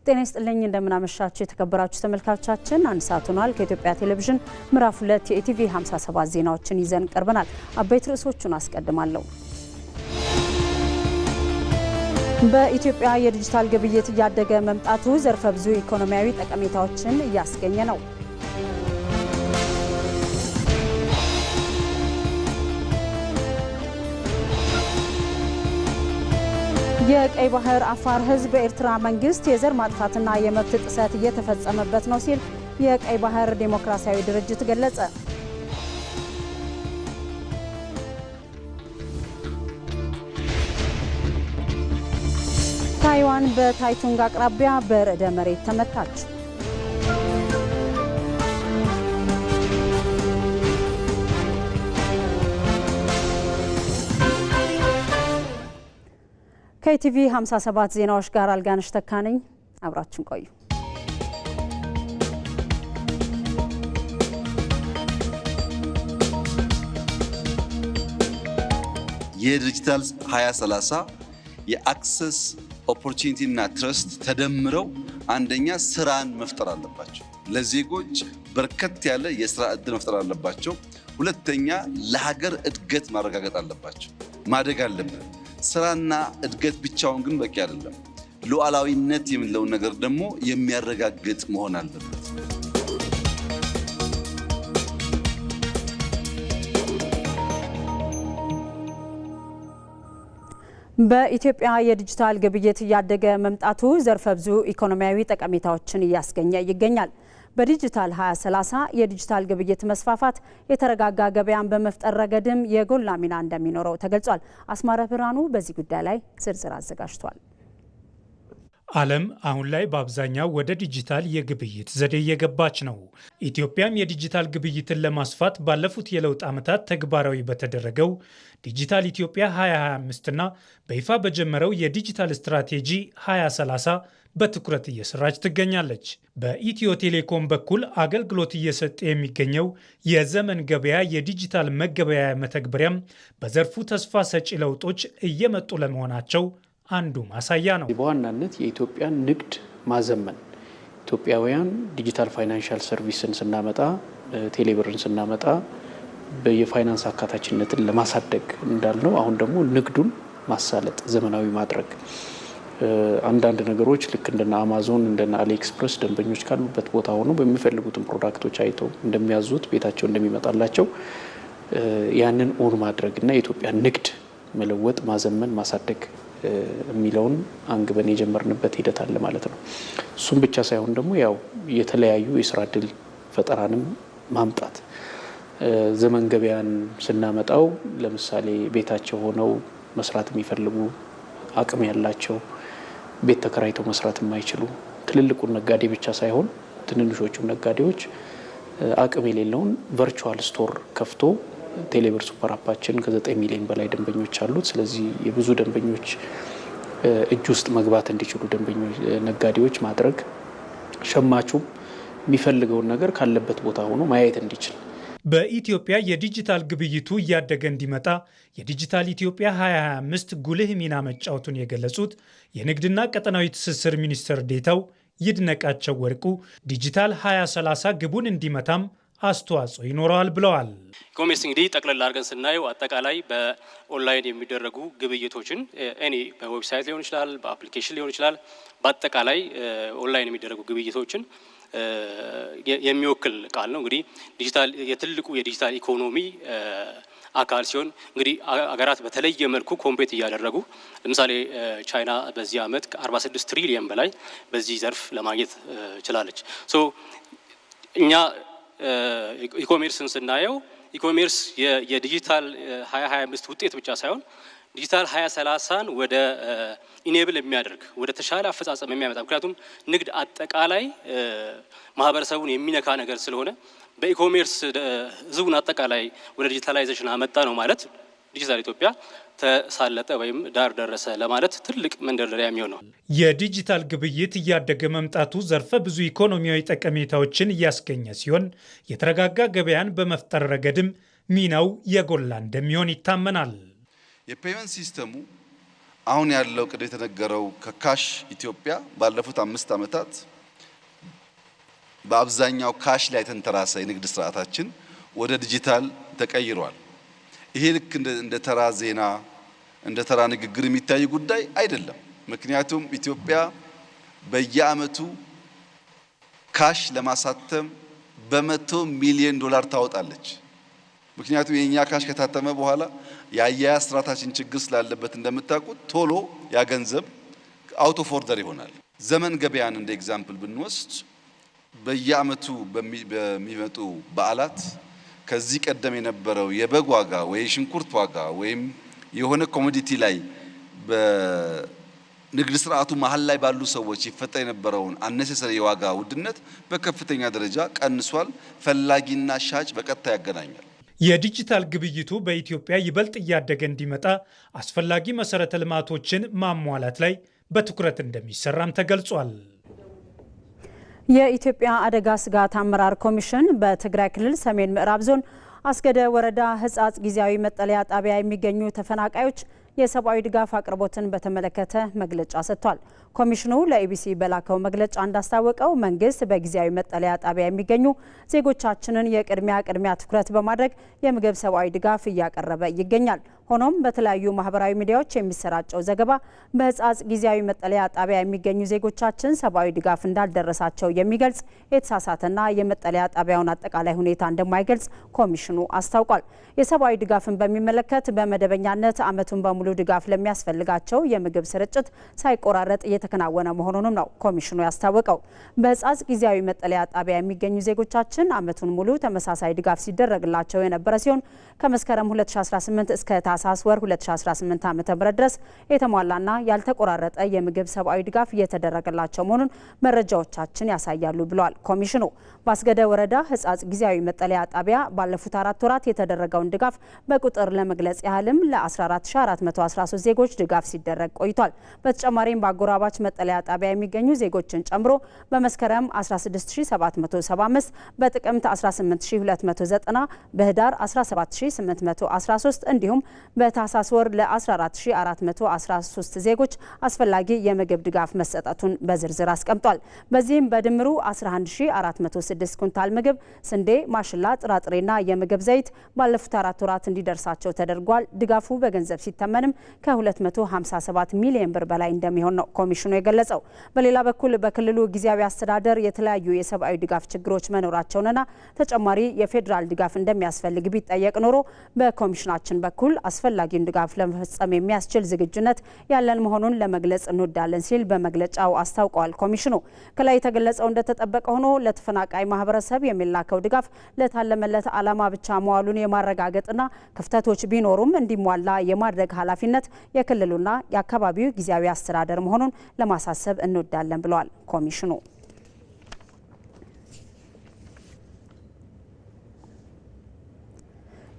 ጤና ይስጥልኝ እንደምናመሻችሁ የተከበራችሁ ተመልካቾቻችን አንድ ሰዓት ሆኗል። ከኢትዮጵያ ቴሌቪዥን ምዕራፍ 2 የኢቲቪ 57 ዜናዎችን ይዘን ቀርበናል። አበይት ርዕሶቹን አስቀድማለሁ። በኢትዮጵያ የዲጂታል ግብይት እያደገ መምጣቱ ዘርፈ ብዙ ኢኮኖሚያዊ ጠቀሜታዎችን እያስገኘ ነው። የቀይ ባህር አፋር ህዝብ በኤርትራ መንግስት የዘር ማጥፋትና የመብት ጥሰት እየተፈጸመበት ነው ሲል የቀይ ባህር ዴሞክራሲያዊ ድርጅት ገለጸ። ታይዋን በታይቱንግ አቅራቢያ በርዕደ መሬት ተመታች። ከኢቲቪ 57 ዜናዎች ጋር አልጋነሽ ተካነኝ አብራችን ቆዩ። የዲጂታል 2030 የአክሰስ ኦፖርቹኒቲ እና ትረስት ተደምረው አንደኛ ስራን መፍጠር አለባቸው። ለዜጎች በርከት ያለ የስራ እድል መፍጠር አለባቸው። ሁለተኛ ለሀገር እድገት ማረጋገጥ አለባቸው። ማደግ አለበት። ስራና እድገት ብቻውን ግን በቂ አይደለም። ሉዓላዊነት የሚለው ነገር ደግሞ የሚያረጋግጥ መሆን አለበት። በኢትዮጵያ የዲጂታል ግብይት እያደገ መምጣቱ ዘርፈ ብዙ ኢኮኖሚያዊ ጠቀሜታዎችን እያስገኘ ይገኛል። በዲጂታል 2030 የዲጂታል ግብይት መስፋፋት የተረጋጋ ገበያን በመፍጠር ረገድም የጎላ ሚና እንደሚኖረው ተገልጿል። አስማረ ብርሃኑ በዚህ ጉዳይ ላይ ዝርዝር አዘጋጅቷል። ዓለም አሁን ላይ በአብዛኛው ወደ ዲጂታል የግብይት ዘዴ እየገባች ነው። ኢትዮጵያም የዲጂታል ግብይትን ለማስፋት ባለፉት የለውጥ ዓመታት ተግባራዊ በተደረገው ዲጂታል ኢትዮጵያ 2025 እና በይፋ በጀመረው የዲጂታል ስትራቴጂ 2030 በትኩረት እየሰራች ትገኛለች። በኢትዮ ቴሌኮም በኩል አገልግሎት እየሰጠ የሚገኘው የዘመን ገበያ የዲጂታል መገበያያ መተግበሪያም በዘርፉ ተስፋ ሰጪ ለውጦች እየመጡ ለመሆናቸው አንዱ ማሳያ ነው። በዋናነት የኢትዮጵያን ንግድ ማዘመን፣ ኢትዮጵያውያን ዲጂታል ፋይናንሻል ሰርቪስን ስናመጣ፣ ቴሌብርን ስናመጣ የፋይናንስ አካታችነትን ለማሳደግ እንዳልነው አሁን ደግሞ ንግዱን ማሳለጥ፣ ዘመናዊ ማድረግ አንዳንድ ነገሮች ልክ እንደና አማዞን እንደና አሊኤክስፕረስ ደንበኞች ካሉበት ቦታ ሆኖ በሚፈልጉትን ፕሮዳክቶች አይተው እንደሚያዙት ቤታቸው እንደሚመጣላቸው ያንን ኦን ማድረግና የኢትዮጵያ ንግድ መለወጥ፣ ማዘመን፣ ማሳደግ የሚለውን አንግበን የጀመርንበት ሂደት አለ ማለት ነው። እሱም ብቻ ሳይሆን ደግሞ ያው የተለያዩ የስራ እድል ፈጠራንም ማምጣት ዘመን ገበያን ስናመጣው ለምሳሌ ቤታቸው ሆነው መስራት የሚፈልጉ አቅም ያላቸው ቤት ተከራይተው መስራት የማይችሉ ትልልቁን ነጋዴ ብቻ ሳይሆን ትንንሾቹም ነጋዴዎች አቅም የሌለውን ቨርቹዋል ስቶር ከፍቶ ቴሌብር ሱፐር አፓችን ከ9 ሚሊዮን በላይ ደንበኞች አሉት። ስለዚህ የብዙ ደንበኞች እጅ ውስጥ መግባት እንዲችሉ ደንበኞች ነጋዴዎች ማድረግ፣ ሸማቹም የሚፈልገውን ነገር ካለበት ቦታ ሆኖ ማየት እንዲችል በኢትዮጵያ የዲጂታል ግብይቱ እያደገ እንዲመጣ የዲጂታል ኢትዮጵያ 2025 ጉልህ ሚና መጫወቱን የገለጹት የንግድና ቀጠናዊ ትስስር ሚኒስትር ዴኤታው ይድነቃቸው ወርቁ ዲጂታል 2030 ግቡን እንዲመታም አስተዋጽኦ ይኖረዋል ብለዋል። ኢኮሜርስ እንግዲህ ጠቅለል አድርገን ስናየው አጠቃላይ በኦንላይን የሚደረጉ ግብይቶችን በዌብሳይት ሊሆን ይችላል፣ በአፕሊኬሽን ሊሆን ይችላል። በአጠቃላይ ኦንላይን የሚደረጉ ግብይቶችን የሚወክል ቃል ነው። እንግዲህ ዲጂታል የትልቁ የዲጂታል ኢኮኖሚ አካል ሲሆን እንግዲህ አገራት በተለየ መልኩ ኮምፔት እያደረጉ ለምሳሌ ቻይና በዚህ ዓመት ከ46 ትሪሊየን በላይ በዚህ ዘርፍ ለማግኘት ችላለች። እኛ ኢኮሜርስን ስናየው ኢኮሜርስ የዲጂታል 2025 ውጤት ብቻ ሳይሆን ዲጂታል 2030ን ወደ ኢኔብል የሚያደርግ ወደ ተሻለ አፈጻጸም የሚያመጣ ምክንያቱም ንግድ አጠቃላይ ማህበረሰቡን የሚነካ ነገር ስለሆነ በኢኮሜርስ ህዝቡን አጠቃላይ ወደ ዲጂታላይዜሽን አመጣ ነው ማለት ዲጂታል ኢትዮጵያ ተሳለጠ ወይም ዳር ደረሰ ለማለት ትልቅ መንደርደሪያ የሚሆነው። የዲጂታል ግብይት እያደገ መምጣቱ ዘርፈ ብዙ ኢኮኖሚያዊ ጠቀሜታዎችን እያስገኘ ሲሆን የተረጋጋ ገበያን በመፍጠር ረገድም ሚናው የጎላ እንደሚሆን ይታመናል። የፔመንት ሲስተሙ አሁን ያለው ቅድ የተነገረው ከካሽ ኢትዮጵያ ባለፉት 5 ዓመታት በአብዛኛው ካሽ ላይ ተንተራሰ የንግድ ስርዓታችን ወደ ዲጂታል ተቀይሯል። ይሄ ልክ እንደ ተራ ዜና እንደ ተራ ንግግር የሚታይ ጉዳይ አይደለም። ምክንያቱም ኢትዮጵያ በየአመቱ ካሽ ለማሳተም በ100 ሚሊዮን ዶላር ታወጣለች። ምክንያቱም የኛ ካሽ ከታተመ በኋላ የአያያዝ ስርዓታችን ችግር ስላለበት እንደምታውቁት ቶሎ ያገንዘብ አውት ኦፍ ኦርደር ይሆናል። ዘመን ገበያን እንደ ኤግዛምፕል ብንወስድ በየአመቱ በሚመጡ በዓላት ከዚህ ቀደም የነበረው የበግ ዋጋ ወይ ሽንኩርት ዋጋ ወይም የሆነ ኮሞዲቲ ላይ በንግድ ስርዓቱ መሃል ላይ ባሉ ሰዎች ይፈጠር የነበረውን አነሰሰሪ የዋጋ ውድነት በከፍተኛ ደረጃ ቀንሷል። ፈላጊና ሻጭ በቀጥታ ያገናኛል። የዲጂታል ግብይቱ በኢትዮጵያ ይበልጥ እያደገ እንዲመጣ አስፈላጊ መሰረተ ልማቶችን ማሟላት ላይ በትኩረት እንደሚሰራም ተገልጿል። የኢትዮጵያ አደጋ ስጋት አመራር ኮሚሽን በትግራይ ክልል ሰሜን ምዕራብ ዞን አስገደ ወረዳ ህጻጽ ጊዜያዊ መጠለያ ጣቢያ የሚገኙ ተፈናቃዮች የሰብአዊ ድጋፍ አቅርቦትን በተመለከተ መግለጫ ሰጥቷል። ኮሚሽኑ ለኢቢሲ በላከው መግለጫ እንዳስታወቀው መንግስት በጊዜያዊ መጠለያ ጣቢያ የሚገኙ ዜጎቻችንን የቅድሚያ ትኩረት በማድረግ የምግብ ሰብአዊ ድጋፍ እያቀረበ ይገኛል። ሆኖም በተለያዩ ማህበራዊ ሚዲያዎች የሚሰራጨው ዘገባ በህጻጽ ጊዜያዊ መጠለያ ጣቢያ የሚገኙ ዜጎቻችን ሰብአዊ ድጋፍ እንዳልደረሳቸው የሚገልጽ የተሳሳተና የመጠለያ ጣቢያውን አጠቃላይ ሁኔታ እንደማይገልጽ ኮሚሽኑ አስታውቋል። የሰብአዊ ድጋፍን በሚመለከት በመደበኛነት አመቱን በሙሉ ድጋፍ ለሚያስፈልጋቸው የምግብ ስርጭት ሳይቆራረጥ እየተከናወነ መሆኑንም ነው ኮሚሽኑ ያስታወቀው። በህጻጽ ጊዜያዊ መጠለያ ጣቢያ የሚገኙ ዜጎቻችን አመቱን ሙሉ ተመሳሳይ ድጋፍ ሲደረግላቸው የነበረ ሲሆን ከመስከረም 2018 እስከ ታህሳስ ወር 2018 ዓ.ም ድረስ የተሟላና ያልተቆራረጠ የምግብ ሰብአዊ ድጋፍ እየተደረገላቸው መሆኑን መረጃዎቻችን ያሳያሉ ብሏል ኮሚሽኑ። በአስገደ ወረዳ ህጻጽ ጊዜያዊ መጠለያ ጣቢያ ባለፉት 4 ወራት የተደረገውን ድጋፍ በቁጥር ለመግለጽ ያህልም ለ14413 ዜጎች ድጋፍ ሲደረግ ቆይቷል። በተጨማሪም በአጎራባች መጠለያ ጣቢያ የሚገኙ ዜጎችን ጨምሮ በመስከረም 16775፣ በጥቅምት 18290፣ በህዳር 17813 እንዲሁም በታህሳስ ወር ለ14413 ዜጎች አስፈላጊ የምግብ ድጋፍ መሰጠቱን በዝርዝር አስቀምጧል። በዚህም በድምሩ 11406 ኩንታል ምግብ፣ ስንዴ፣ ማሽላ፣ ጥራጥሬና የምግብ ዘይት ባለፉት 4 ወራት እንዲደርሳቸው ተደርጓል። ድጋፉ በገንዘብ ሲተመንም ከ257 ሚሊዮን ብር በላይ እንደሚሆን ነው ኮሚሽኑ የገለጸው። በሌላ በኩል በክልሉ ጊዜያዊ አስተዳደር የተለያዩ የሰብአዊ ድጋፍ ችግሮች መኖራቸውንና ተጨማሪ የፌዴራል ድጋፍ እንደሚያስፈልግ ቢጠየቅ ኖሮ በኮሚሽናችን በኩል አስፈላጊውን ድጋፍ ለመፈጸም የሚያስችል ዝግጁነት ያለን መሆኑን ለመግለጽ እንወዳለን ሲል በመግለጫው አስታውቀዋል። ኮሚሽኑ ከላይ የተገለጸው እንደተጠበቀ ሆኖ ለተፈናቃይ ማህበረሰብ የሚላከው ድጋፍ ለታለመለት ዓላማ ብቻ መዋሉን የማረጋገጥና ክፍተቶች ቢኖሩም እንዲሟላ የማድረግ ኃላፊነት የክልሉና የአካባቢው ጊዜያዊ አስተዳደር መሆኑን ለማሳሰብ እንወዳለን ብለዋል ኮሚሽኑ።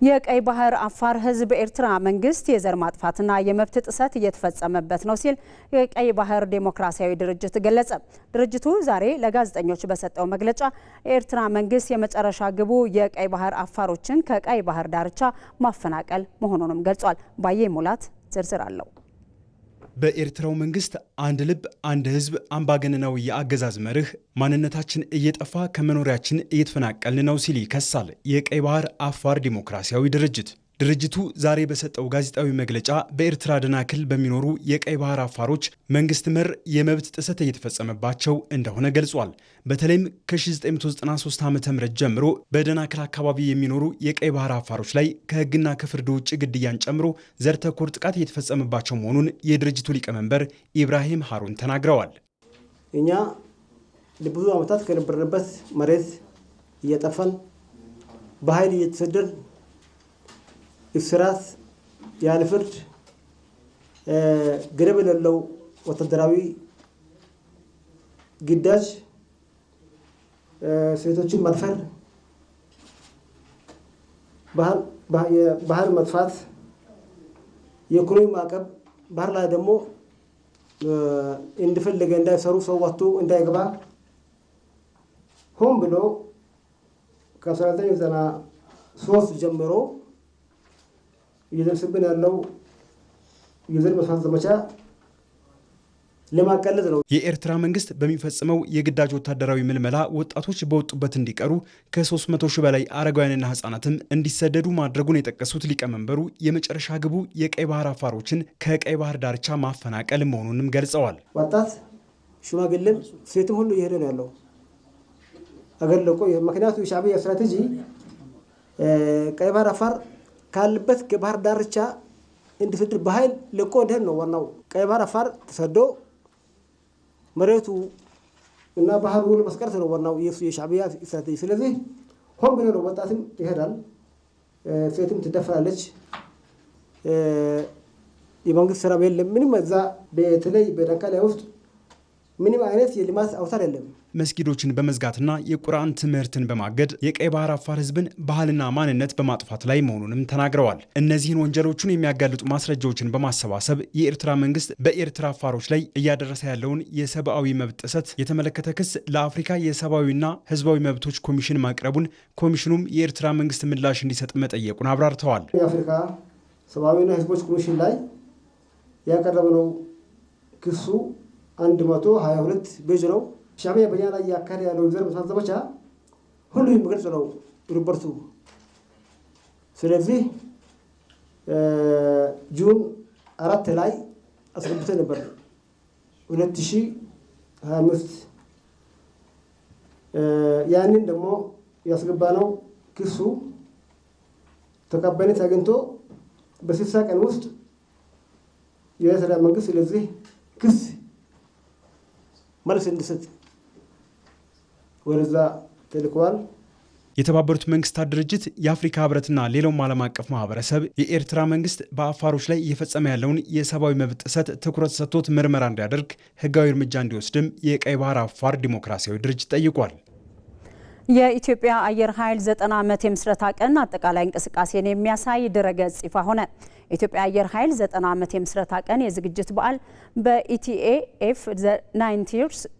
የቀይ ባህር አፋር ህዝብ ኤርትራ መንግስት የዘር ማጥፋትና የመብት ጥሰት እየተፈጸመበት ነው ሲል የቀይ ባህር ዴሞክራሲያዊ ድርጅት ገለጸ። ድርጅቱ ዛሬ ለጋዜጠኞች በሰጠው መግለጫ የኤርትራ መንግስት የመጨረሻ ግቡ የቀይ ባህር አፋሮችን ከቀይ ባህር ዳርቻ ማፈናቀል መሆኑንም ገልጿል። ባዬ ሙላት ዝርዝር አለው። በኤርትራው መንግስት አንድ ልብ አንድ ህዝብ አምባገነናዊ የአገዛዝ መርህ ማንነታችን እየጠፋ ከመኖሪያችን እየተፈናቀልን ነው ሲል ይከሳል የቀይ ባህር አፋር ዲሞክራሲያዊ ድርጅት። ድርጅቱ ዛሬ በሰጠው ጋዜጣዊ መግለጫ በኤርትራ ደናክል በሚኖሩ የቀይ ባህር አፋሮች መንግስት መር የመብት ጥሰት እየተፈጸመባቸው እንደሆነ ገልጿል። በተለይም ከ1993 ዓ.ም ጀምሮ በደናክል አካባቢ የሚኖሩ የቀይ ባህር አፋሮች ላይ ከህግና ከፍርድ ውጭ ግድያን ጨምሮ ዘር ተኮር ጥቃት እየተፈጸመባቸው መሆኑን የድርጅቱ ሊቀመንበር ኢብራሂም ሃሩን ተናግረዋል። እኛ ለብዙ ዓመታት ከነበርንበት መሬት እየጠፋን በኃይል እየተሰደድን እስራት ያለ ፍርድ ገደብ የሌለው ወታደራዊ ግዳጅ፣ ሴቶችን መድፈር፣ ባህር መጥፋት፣ የኢኮኖሚ ማዕቀብ፣ ባህር ላይ ደግሞ እንደፈለገ እንዳይሰሩ ሰው ወጥቶ እንዳይገባ ሆን ብሎ ከ1993 ጀምሮ እየደረሰብን ያለው የዘር ማጥፋት ዘመቻ ለማቀለጥ ነው። የኤርትራ መንግስት በሚፈጽመው የግዳጅ ወታደራዊ ምልመላ ወጣቶች በወጡበት እንዲቀሩ ከ300 ሺህ በላይ አረጋውያንና ህጻናትም እንዲሰደዱ ማድረጉን የጠቀሱት ሊቀመንበሩ የመጨረሻ ግቡ የቀይ ባህር አፋሮችን ከቀይ ባህር ዳርቻ ማፈናቀል መሆኑንም ገልጸዋል። ወጣት ሽማግሌም ሴትም ሁሉ እየሄደ ነው ያለው አገር ለቆ። ምክንያቱ የሻዕቢያ ስትራቴጂ ቀይ ባህር አፋር ካለበት ከባህር ዳርቻ እንዲሰደድ በኃይል ለቆ እንደሄድ ነው ዋናው። ቀይ ባህር አፋር ተሰዶ መሬቱ እና ባህሩ ለማስቀረት ነው ዋናው የሻዕቢያ ስትራቴጂ። ስለዚህ ሆን ብሎ ነው ወጣትም ይሄዳል፣ ሴትም ትደፍራለች። የመንግስት ስራ የለም ምንም። እዛ በተለይ በዳንካላ ውስጥ ምንም አይነት የልማት አውታር የለም። መስጊዶችን በመዝጋትና የቁርአን ትምህርትን በማገድ የቀይ ባህር አፋር ህዝብን ባህልና ማንነት በማጥፋት ላይ መሆኑንም ተናግረዋል። እነዚህን ወንጀሎቹን የሚያጋልጡ ማስረጃዎችን በማሰባሰብ የኤርትራ መንግስት በኤርትራ አፋሮች ላይ እያደረሰ ያለውን የሰብአዊ መብት ጥሰት የተመለከተ ክስ ለአፍሪካ የሰብአዊና ህዝባዊ መብቶች ኮሚሽን ማቅረቡን ኮሚሽኑም የኤርትራ መንግስት ምላሽ እንዲሰጥ መጠየቁን አብራርተዋል። የአፍሪካ ሰብአዊና ህዝቦች ኮሚሽን ላይ ያቀረበው ክሱ 122 ፔጅ ነው። ሻዕቢያ በእኛ ላይ ያካሄደ ያለው ዘር ማጥፋት ዘመቻ ሁሉ የሚገልጽ ነው ሪፖርቱ። ስለዚህ ጁን 4 ላይ አስገብተን ነበር 2025 ያንን ደግሞ ያስገባነው ክሱ ተቀባይነት አግኝቶ በ60 ቀን ውስጥ የኤርትራ መንግስት ስለዚህ ክስ መልስ እንዲሰጥ ወደዛ ተልኳል። የተባበሩት መንግስታት ድርጅት፣ የአፍሪካ ህብረትና ሌላውም ዓለም አቀፍ ማህበረሰብ የኤርትራ መንግስት በአፋሮች ላይ እየፈጸመ ያለውን የሰብአዊ መብት ጥሰት ትኩረት ሰጥቶት ምርመራ እንዲያደርግ ህጋዊ እርምጃ እንዲወስድም የቀይ ባህር አፋር ዲሞክራሲያዊ ድርጅት ጠይቋል። የኢትዮጵያ አየር ኃይል 90 ዓመት የምስረታ ቀን አጠቃላይ እንቅስቃሴን የሚያሳይ ድረገጽ ይፋ ሆነ። የኢትዮጵያ አየር ኃይል 90 ዓመት የምስረታ ቀን የዝግጅት በዓል በኢቲኤኤፍ 90years.com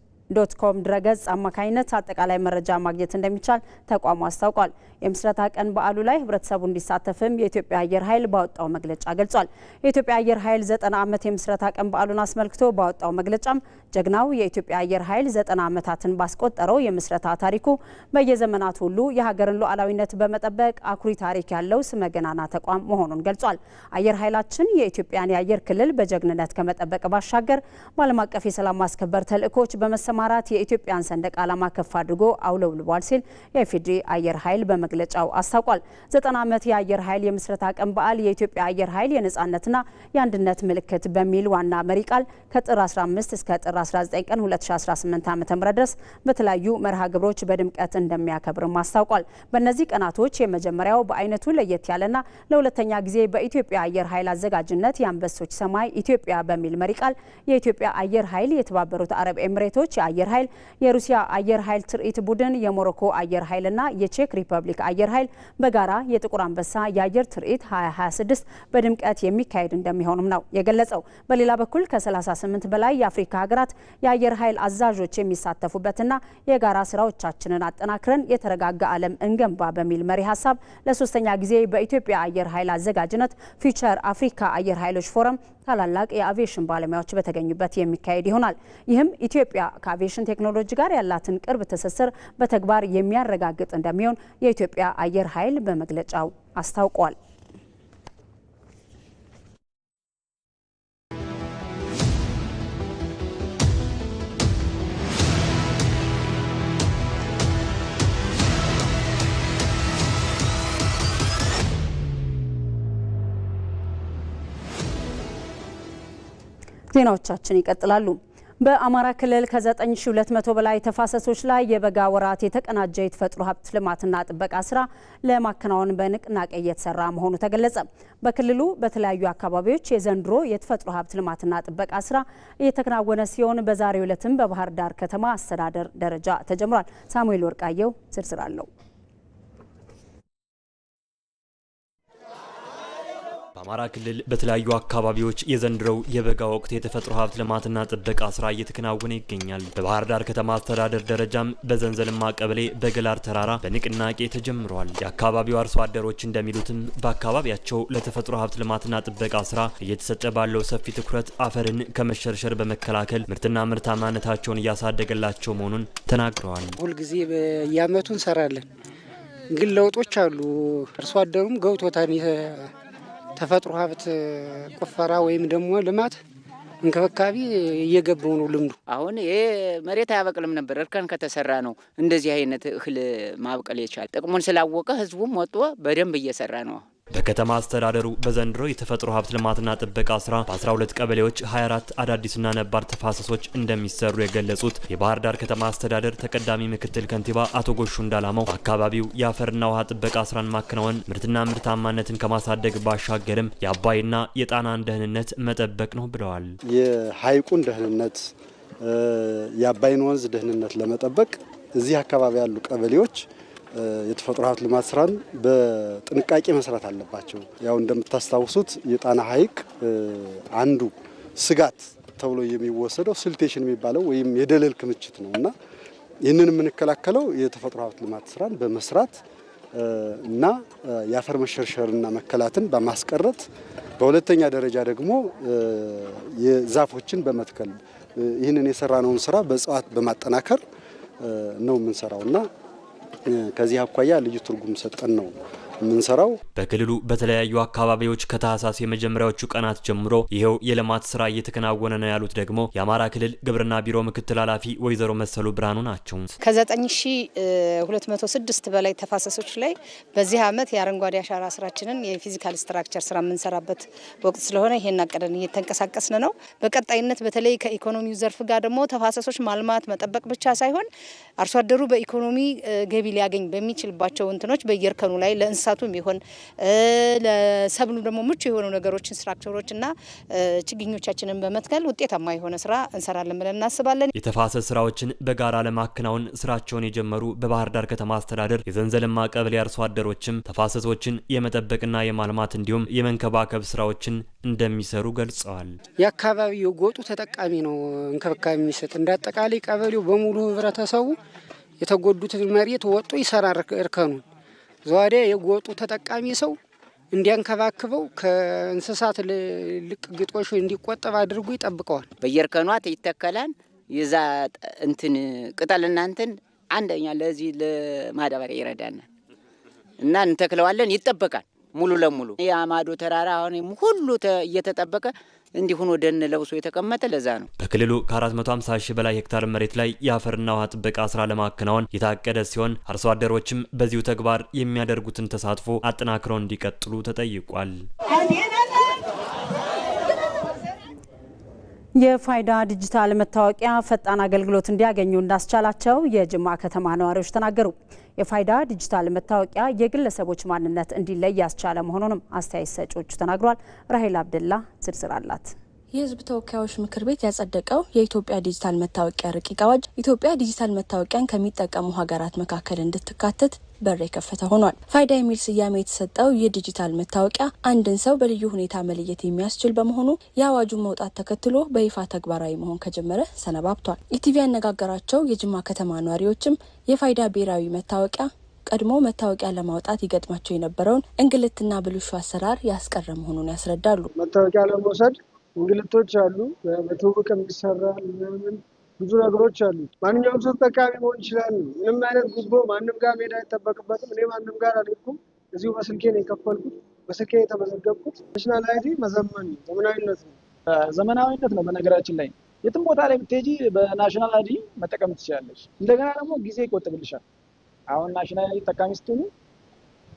ድረገጽ አማካኝነት አጠቃላይ መረጃ ማግኘት እንደሚቻል ተቋሙ አስታውቋል። የምስረታ ቀን በዓሉ ላይ ህብረተሰቡ እንዲሳተፍም የኢትዮጵያ አየር ኃይል ባወጣው መግለጫ ገልጿል። የኢትዮጵያ አየር ኃይል 90 ዓመት የምስረታ ቀን በዓሉን አስመልክቶ ባወጣው መግለጫም ጀግናው የኢትዮጵያ አየር ኃይል 90 ዓመታትን ባስቆጠረው የምስረታ ታሪኩ በየዘመናት ሁሉ የሀገርን ሉዓላዊነት በመጠበቅ አኩሪ ታሪክ ያለው ስመገናና ተቋም መሆኑን ገልጿል። አየር ኃይላችን የኢትዮጵያን የአየር ክልል በጀግንነት ከመጠበቅ ባሻገር በዓለም አቀፍ የሰላም ማስከበር ተልዕኮች በመሰማራት የኢትዮጵያን ሰንደቅ ዓላማ ከፍ አድርጎ አውለብልቧል ሲል የኢፌዴሪ አየር ኃይል በመግለጫው አስታውቋል። 90 ዓመት የአየር ኃይል የምስረታ ቀን በዓል የኢትዮጵያ አየር ኃይል የነጻነትና የአንድነት ምልክት በሚል ዋና መሪ ቃል ከጥር 15 እስከ ጥር 19 ቀን 2018 ዓ.ም ድረስ በተለያዩ መርሃ ግብሮች በድምቀት እንደሚያከብርም አስታውቋል። በእነዚህ ቀናቶች የመጀመሪያው በአይነቱ ለየት ያለና ለሁለተኛ ጊዜ በኢትዮጵያ አየር ኃይል አዘጋጅነት የአንበሶች ሰማይ ኢትዮጵያ በሚል መሪ ቃል የኢትዮጵያ አየር ኃይል፣ የተባበሩት አረብ ኤሚሬቶች የአየር ኃይል፣ የሩሲያ አየር ኃይል ትርኢት ቡድን፣ የሞሮኮ አየር ኃይልና የቼክ ሪፐብሊክ አየር ኃይል በጋራ የጥቁር አንበሳ የአየር ትርኢት 2026 በድምቀት የሚካሄድ እንደሚሆንም ነው የገለጸው። በሌላ በኩል ከ38 በላይ የአፍሪካ ሀገራት የአየር ኃይል አዛዦች የሚሳተፉበትና የጋራ ስራዎቻችንን አጠናክረን የተረጋጋ ዓለም እንገንባ በሚል መሪ ሀሳብ ለሶስተኛ ጊዜ በኢትዮጵያ አየር ኃይል አዘጋጅነት ፊውቸር አፍሪካ አየር ኃይሎች ፎረም ታላላቅ የአቪዬሽን ባለሙያዎች በተገኙበት የሚካሄድ ይሆናል። ይህም ኢትዮጵያ ከአቪዬሽን ቴክኖሎጂ ጋር ያላትን ቅርብ ትስስር በተግባር የሚያረጋግጥ እንደሚሆን የኢትዮጵያ አየር ኃይል በመግለጫው አስታውቋል። ዜናዎቻችን ይቀጥላሉ። በአማራ ክልል ከ9200 በላይ ተፋሰሶች ላይ የበጋ ወራት የተቀናጀ የተፈጥሮ ሀብት ልማትና ጥበቃ ስራ ለማከናወን በንቅናቄ እየተሰራ መሆኑ ተገለጸ። በክልሉ በተለያዩ አካባቢዎች የዘንድሮ የተፈጥሮ ሀብት ልማትና ጥበቃ ስራ እየተከናወነ ሲሆን በዛሬው ዕለትም በባህር ዳር ከተማ አስተዳደር ደረጃ ተጀምሯል። ሳሙኤል ወርቃየው ዝርዝር አለው። በአማራ ክልል በተለያዩ አካባቢዎች የዘንድሮው የበጋ ወቅት የተፈጥሮ ሀብት ልማትና ጥበቃ ስራ እየተከናወነ ይገኛል። በባህር ዳር ከተማ አስተዳደር ደረጃም በዘንዘልማ ቀበሌ በገላር ተራራ በንቅናቄ ተጀምሯል። የአካባቢው አርሶ አደሮች እንደሚሉትም በአካባቢያቸው ለተፈጥሮ ሀብት ልማትና ጥበቃ ስራ እየተሰጠ ባለው ሰፊ ትኩረት አፈርን ከመሸርሸር በመከላከል ምርትና ምርታማነታቸውን እያሳደገላቸው መሆኑን ተናግረዋል። ሁልጊዜ በየዓመቱ እንሰራለን፣ ግን ለውጦች አሉ። አርሶ አደሩም ገብቶታል። ተፈጥሮ ሀብት ቁፈራ ወይም ደግሞ ልማት እንክብካቤ እየገባው ነው ልምዱ። አሁን ይሄ መሬት አያበቅልም ነበር፣ እርከን ከተሰራ ነው እንደዚህ አይነት እህል ማብቀል የቻለ። ጥቅሙን ስላወቀ ህዝቡም ወጥቶ በደንብ እየሰራ ነው። በከተማ አስተዳደሩ በዘንድሮ የተፈጥሮ ሀብት ልማትና ጥበቃ ስራ በ12 ቀበሌዎች 24 አዳዲስና ነባር ተፋሰሶች እንደሚሰሩ የገለጹት የባህር ዳር ከተማ አስተዳደር ተቀዳሚ ምክትል ከንቲባ አቶ ጎሹ እንዳላማው አካባቢው የአፈርና ውሃ ጥበቃ ስራን ማከናወን ምርትና ምርታማነትን ከማሳደግ ባሻገርም የአባይና የጣናን ደህንነት መጠበቅ ነው ብለዋል። የሐይቁን ደህንነት፣ የአባይን ወንዝ ደህንነት ለመጠበቅ እዚህ አካባቢ ያሉ ቀበሌዎች የተፈጥሮ ሀብት ልማት ስራን በጥንቃቄ መስራት አለባቸው። ያው እንደምታስታውሱት የጣና ሐይቅ አንዱ ስጋት ተብሎ የሚወሰደው ሲልቴሽን የሚባለው ወይም የደለል ክምችት ነውና ይህንን የምንከላከለው የተፈጥሮ ሀብት ልማት ስራን በመስራት እና የአፈር መሸርሸርና መከላትን በማስቀረት፣ በሁለተኛ ደረጃ ደግሞ የዛፎችን በመትከል ይህንን የሰራነውን ስራ በእጽዋት በማጠናከር ነው የምንሰራውና ከዚህ አኳያ ልዩ ትርጉም ሰጠን ነው የምንሰራው። በክልሉ በተለያዩ አካባቢዎች ከታህሳስ የመጀመሪያዎቹ ቀናት ጀምሮ ይሄው የልማት ስራ እየተከናወነ ነው ያሉት ደግሞ የአማራ ክልል ግብርና ቢሮ ምክትል ኃላፊ ወይዘሮ መሰሉ ብርሃኑ ናቸው። ከ9206 በላይ ተፋሰሶች ላይ በዚህ ዓመት የአረንጓዴ አሻራ ስራችንን የፊዚካል ስትራክቸር ስራ የምንሰራበት ወቅት ስለሆነ ይሄን አቀደን እየተንቀሳቀስን ነው። በቀጣይነት በተለይ ከኢኮኖሚው ዘርፍ ጋር ደግሞ ተፋሰሶች ማልማት መጠበቅ ብቻ ሳይሆን አርሶ አደሩ በኢኮኖሚ ገቢ ሊያገኝ በሚችልባቸው እንትኖች በየርከኑ ላይ ለእንስሳቱም ይሆን ለሰብሉ ደግሞ ምቹ የሆኑ ነገሮችን ስትራክቸሮችና ችግኞቻችንን በመትከል ውጤታማ የሆነ ስራ እንሰራለን ብለን እናስባለን። የተፋሰስ ስራዎችን በጋራ ለማከናወን ስራቸውን የጀመሩ በባህር ዳር ከተማ አስተዳደር የዘንዘልማ ቀበሌ አርሶ አደሮችም ተፋሰሶችን የመጠበቅና የማልማት እንዲሁም የመንከባከብ ስራዎችን እንደሚሰሩ ገልጸዋል። የአካባቢው የጎጡ ተጠቃሚ ነው እንክብካቤ የሚሰጥ እንዳጠቃላይ ቀበሌው በሙሉ ህብረተሰቡ የተጎዱትን መሬት ወጥቶ ይሰራል። እርከኑን ዘዋዴ የጎጡ ተጠቃሚ ሰው እንዲያንከባክበው ከእንስሳት ልቅ ግጦሽ እንዲቆጠብ አድርጎ ይጠብቀዋል። በየርከኗ ይተከላል። የዛ እንትን ቅጠልና እንትን አንደኛ ለዚህ ለማዳበሪያ ይረዳናል እና እንተክለዋለን። ይጠበቃል ሙሉ ለሙሉ የአማዶ ተራራ አሁን ሁሉ እየተጠበቀ እንዲሁን ደን ለብሶ የተቀመጠ ለዛ ነው። በክልሉ ከ450 ሺህ በላይ ሄክታር መሬት ላይ የአፈርና ውሃ ጥበቃ ስራ ለማከናወን የታቀደ ሲሆን አርሶ አደሮችም በዚሁ ተግባር የሚያደርጉትን ተሳትፎ አጠናክረው እንዲቀጥሉ ተጠይቋል። የፋይዳ ዲጂታል መታወቂያ ፈጣን አገልግሎት እንዲያገኙ እንዳስቻላቸው የጅማ ከተማ ነዋሪዎች ተናገሩ። የፋይዳ ዲጂታል መታወቂያ የግለሰቦች ማንነት እንዲለይ ያስቻለ መሆኑንም አስተያየት ሰጪዎቹ ተናግሯል። ራሄል አብደላ ዝርዝር አላት። የህዝብ ተወካዮች ምክር ቤት ያጸደቀው የኢትዮጵያ ዲጂታል መታወቂያ ረቂቅ አዋጅ ኢትዮጵያ ዲጂታል መታወቂያን ከሚጠቀሙ ሀገራት መካከል እንድትካተት በር የከፈተ ሆኗል። ፋይዳ የሚል ስያሜ የተሰጠው ይህ ዲጂታል መታወቂያ አንድን ሰው በልዩ ሁኔታ መለየት የሚያስችል በመሆኑ የአዋጁን መውጣት ተከትሎ በይፋ ተግባራዊ መሆን ከጀመረ ሰነባብቷል። ኢቲቪ ያነጋገራቸው የጅማ ከተማ ነዋሪዎችም የፋይዳ ብሔራዊ መታወቂያ ቀድሞ መታወቂያ ለማውጣት ይገጥማቸው የነበረውን እንግልትና ብልሹ አሰራር ያስቀረ መሆኑን ያስረዳሉ። መታወቂያ ለመውሰድ እንግልቶች አሉ። በትውውቅ የሚሰራ ብዙ ነገሮች አሉ። ማንኛውም ሰው ተጠቃሚ መሆን ይችላል። ምንም አይነት ጉቦ ማንም ጋር መሄድ አይጠበቅበትም። እኔ ማንም ጋር አልሄድኩም። እዚሁ በስልኬ ነው የከፈልኩት፣ በስልኬ የተመዘገብኩት። ናሽናል አይዲ መዘመን ዘመናዊነት ነው። ዘመናዊነት ነው። በነገራችን ላይ የትም ቦታ ላይ ብትሄጂ በናሽናል አይዲ መጠቀም ትችላለሽ። እንደገና ደግሞ ጊዜ ይቆጥብልሻል። አሁን ናሽናል አይዲ ተጠቃሚ ስትሆኚ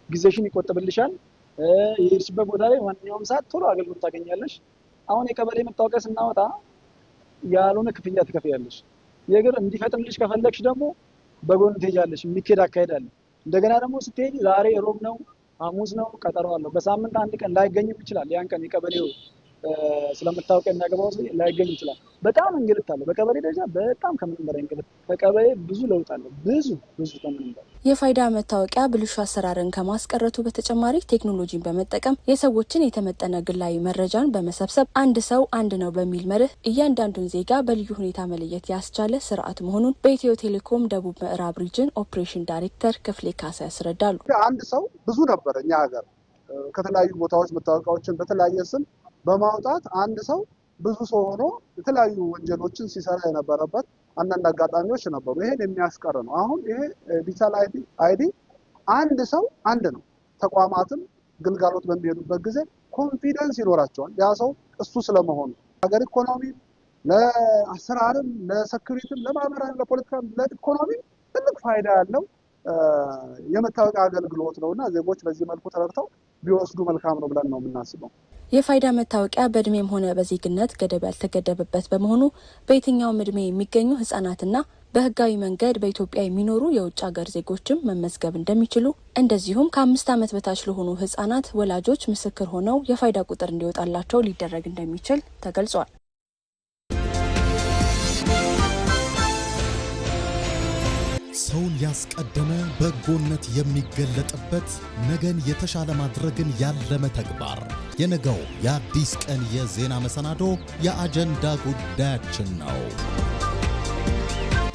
ጊዜሽን ይቆጥብልሻል። የሄድሽበት ቦታ ላይ ማንኛውም ሰዓት ቶሎ አገልግሎት ታገኛለሽ። አሁን የቀበሌ መታወቂያ ስናወጣ ያልሆነ ክፍያ ትከፍያለሽ። የግር እንዲፈጥንልሽ ከፈለግሽ ደግሞ በጎን ትሄጃለሽ። የሚኬድ አካሄድ አለ። እንደገና ደግሞ ስትሄጂ ዛሬ ሮብ ነው ሐሙስ ነው ቀጠሮ አለው። በሳምንት አንድ ቀን ላይገኝም ይችላል። ያን ቀን የቀበሌው ስለመታወቂያ የሚያገባው ሰው ላይገኝ ይችላል። በጣም እንግልት አለ። በቀበሌ ደረጃ በጣም ከምንም በላይ እንግልት። ከቀበሌ ብዙ ለውጥ አለ። ብዙ ከምንም በላይ የፋይዳ መታወቂያ ብልሹ አሰራርን ከማስቀረቱ በተጨማሪ ቴክኖሎጂን በመጠቀም የሰዎችን የተመጠነ ግላዊ መረጃን በመሰብሰብ አንድ ሰው አንድ ነው በሚል መርህ እያንዳንዱን ዜጋ በልዩ ሁኔታ መለየት ያስቻለ ስርዓት መሆኑን በኢትዮ ቴሌኮም ደቡብ ምዕራብ ሪጅን ኦፕሬሽን ዳይሬክተር ክፍሌ ካሳ ያስረዳሉ። አንድ ሰው ብዙ ነበር እኛ ሀገር ከተለያዩ ቦታዎች መታወቂያዎችን በተለያየ ስም በማውጣት አንድ ሰው ብዙ ሰው ሆኖ የተለያዩ ወንጀሎችን ሲሰራ የነበረበት አንዳንድ አጋጣሚዎች ነበሩ። ይሄን የሚያስቀር ነው። አሁን ይሄ ዲጂታል አይዲ አንድ ሰው አንድ ነው። ተቋማትም ግልጋሎት በሚሄዱበት ጊዜ ኮንፊደንስ ይኖራቸዋል ያ ሰው እሱ ስለመሆኑ። ሀገር ኢኮኖሚ ለአሰራርም፣ ለሴኩሪቲም፣ ለማህበራዊ፣ ለፖለቲካም፣ ለኢኮኖሚ ትልቅ ፋይዳ ያለው የመታወቂያ አገልግሎት ነውና ዜጎች በዚህ መልኩ ተረድተው ቢወስዱ መልካም ነው ብለን ነው የምናስበው። የፋይዳ መታወቂያ በእድሜም ሆነ በዜግነት ገደብ ያልተገደበበት በመሆኑ በየትኛውም እድሜ የሚገኙ ህጻናትና በህጋዊ መንገድ በኢትዮጵያ የሚኖሩ የውጭ ሀገር ዜጎችም መመዝገብ እንደሚችሉ እንደዚሁም ከ5 ዓመት በታች ለሆኑ ህጻናት ወላጆች ምስክር ሆነው የፋይዳ ቁጥር እንዲወጣላቸው ሊደረግ እንደሚችል ተገልጿል። ሰውን ያስቀደመ በጎነት የሚገለጥበት ነገን የተሻለ ማድረግን ያለመ ተግባር የነገው የአዲስ ቀን የዜና መሰናዶ የአጀንዳ ጉዳያችን ነው።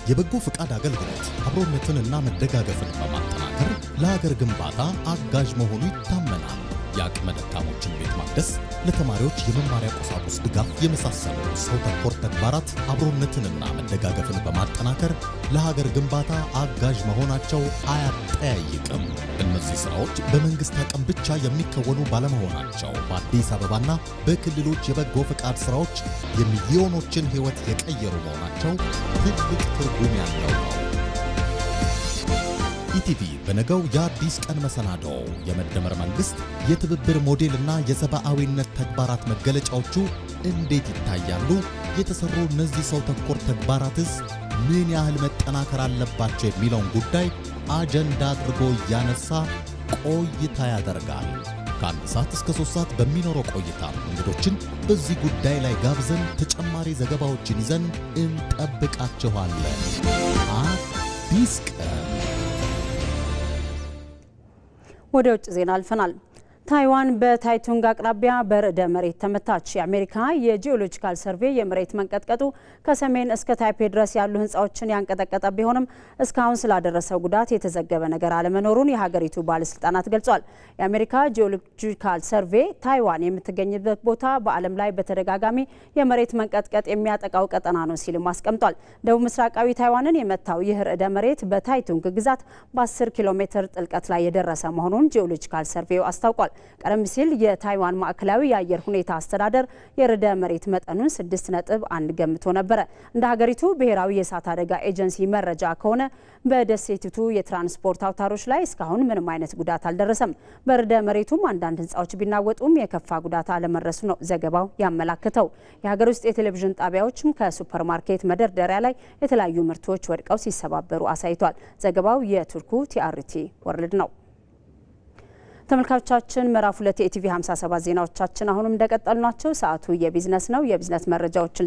የበጎ ፍቃድ አገልግሎት አብሮነትንና መደጋገፍን በማጠናከር ለሀገር ግንባታ አጋዥ መሆኑ ይታመናል። የአቅመ ደካሞችን ቤት ማደስ፣ ለተማሪዎች የመማሪያ ቁሳቁስ ድጋፍ የመሳሰሉ ሰው ተኮር ተግባራት አብሮነትንና መደጋገፍን በማጠናከር ለሀገር ግንባታ አጋዥ መሆናቸው አያጠያይቅም። እነዚህ ስራዎች በመንግስት አቅም ብቻ የሚከወኑ ባለመሆናቸው በአዲስ አበባና በክልሎች የበጎ ፍቃድ ስራዎች የሚሊዮኖችን ህይወት የቀየሩ መሆናቸው ትልቅ ትርጉም ያለው ነው። ኢቲቪ በነገው የአዲስ ቀን መሰናዶ የመደመር መንግስት የትብብር ሞዴልና የሰብአዊነት ተግባራት መገለጫዎቹ እንዴት ይታያሉ? የተሰሩ እነዚህ ሰው ተኮር ተግባራትስ ምን ያህል መጠናከር አለባቸው? የሚለውን ጉዳይ አጀንዳ አድርጎ እያነሳ ቆይታ ያደርጋል። ከ1 ሰዓት እስከ 3 ሰዓት በሚኖረው ቆይታ እንግዶችን በዚህ ጉዳይ ላይ ጋብዘን ተጨማሪ ዘገባዎችን ይዘን እንጠብቃችኋለን። አዲስ ቀን። ወደ ውጭ ዜና አልፈናል። ታይዋን በታይቱንግ አቅራቢያ በርዕደ መሬት ተመታች። የአሜሪካ የጂኦሎጂካል ሰርቬይ የመሬት መንቀጥቀጡ ከሰሜን እስከ ታይፔ ድረስ ያሉ ህንፃዎችን ያንቀጠቀጠ ቢሆንም እስካሁን ስላደረሰው ጉዳት የተዘገበ ነገር አለመኖሩን የሀገሪቱ ባለስልጣናት ገልጿል። የአሜሪካ ጂኦሎጂካል ሰርቬይ ታይዋን የምትገኝበት ቦታ በዓለም ላይ በተደጋጋሚ የመሬት መንቀጥቀጥ የሚያጠቃው ቀጠና ነው ሲልም አስቀምጧል። ደቡብ ምስራቃዊ ታይዋንን የመታው ይህ ርዕደ መሬት በታይቱንግ ግዛት በ10 ኪሎ ሜትር ጥልቀት ላይ የደረሰ መሆኑን ጂኦሎጂካል ሰርቬዩ አስታውቋል። ቀደም ሲል የታይዋን ማዕከላዊ የአየር ሁኔታ አስተዳደር የርዕደ መሬት መጠኑን 6.1 ገምቶ ነበረ። እንደ ሀገሪቱ ብሔራዊ የእሳት አደጋ ኤጀንሲ መረጃ ከሆነ በደሴቲቱ የትራንስፖርት አውታሮች ላይ እስካሁን ምንም አይነት ጉዳት አልደረሰም። በርዕደ መሬቱም አንዳንድ ህንፃዎች ቢናወጡም የከፋ ጉዳት አለመድረሱ ነው ዘገባው ያመላክተው። የሀገር ውስጥ የቴሌቪዥን ጣቢያዎችም ከሱፐርማርኬት መደርደሪያ ላይ የተለያዩ ምርቶች ወድቀው ሲሰባበሩ አሳይቷል። ዘገባው የቱርኩ ቲአርቲ ወርልድ ነው። ተመልካቾቻችን ምዕራፍ 2 የኢቲቪ 57 ዜናዎቻችን አሁንም እንደቀጠሉ ናቸው። ሰዓቱ የቢዝነስ ነው። የቢዝነስ መረጃዎችን